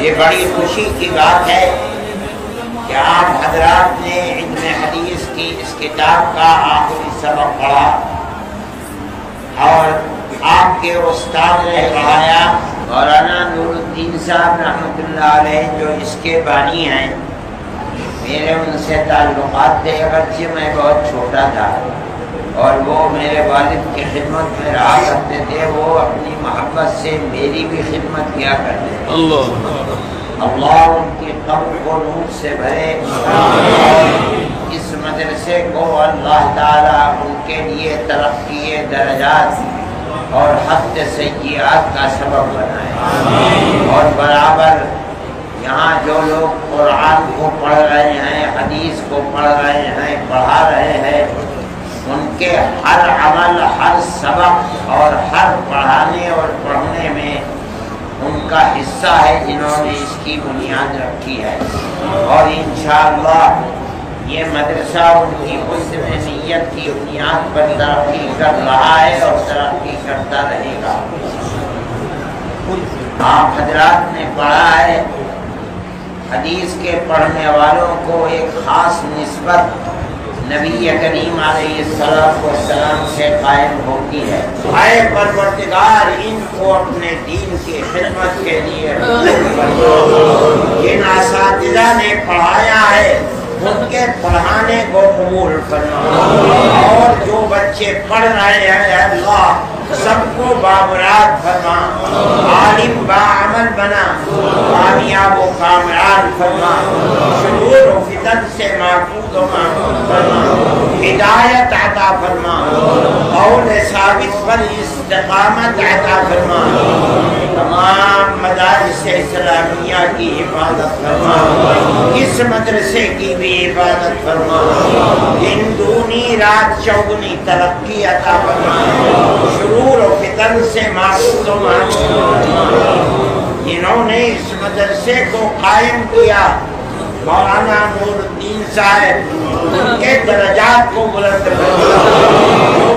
یہ بڑی خوشی کی بات ہے کہ آپ حضرات نے علم حدیث کی اس کتاب کا آخری سبق پڑھا اور آپ کے استاد نے پڑھایا مولانا نور الدین صاحب رحمۃ اللہ علیہ جو اس کے بانی ہیں. میرے ان سے تعلقات تھے اگرچہ میں بہت چھوٹا تھا اور وہ میرے والد کی خدمت میں رہا کرتے تھے. وہ اپنی محبت سے میری بھی خدمت کیا کرتے تھے. اللہ ان کی قبر کو نور سے بھرے اور اس مدرسے کو اللہ تعالیٰ ان کے لیے ترقی درجات اور حد سیئات کا سبب بنائے. اور برابر یہاں جو لوگ قرآن کو پڑھ رہے ہیں، حدیث کو پڑھ رہے ہیں، پڑھا رہے ہیں، ان کے ہر عمل، ہر سبق اور ہر پڑھانے اور پڑھنے میں ان کا حصہ ہے جنہوں نے اس کی بنیاد رکھی ہے. اور انشاءاللہ یہ مدرسہ ان کی حسن نیت کی بنیاد پر ترقی کر رہا ہے اور ترقی کرتا رہے گا. آپ حضرات نے پڑھا ہے حدیث کے پڑھنے والوں کو ایک خاص نسبت نبی کریم علیہ السلام سے قائم ہوتی ہے. اے پروردگار ان کو اپنے دین کی خدمت کے لیے جن اساتذہ نے پڑھایا ہے ان کے پڑھانے کو قبول فرما اور جو بچے پڑھ رہے ہیں اللہ سب کو بامراد فرما، عالم باعمل بنا، کامیاب و کامران فرما، شرور و فتن سے محفوظ و محفوظ فرما، ہدایت عطا فرما، قول ثابت پر استقامت عطا فرما، تمام مدارس اسلامیہ کی حفاظت فرما، اس مدرسے کی بھی حفاظت فرما، دن دونی رات چوگنی ترقی عطا فرما، شرور و فتن سے محفوظ و محفوظ فرما. جنہوں نے اس مدرسے کو قائم کیا مولانا نور الدین صاحب ان کے درجات کو بلند فرما.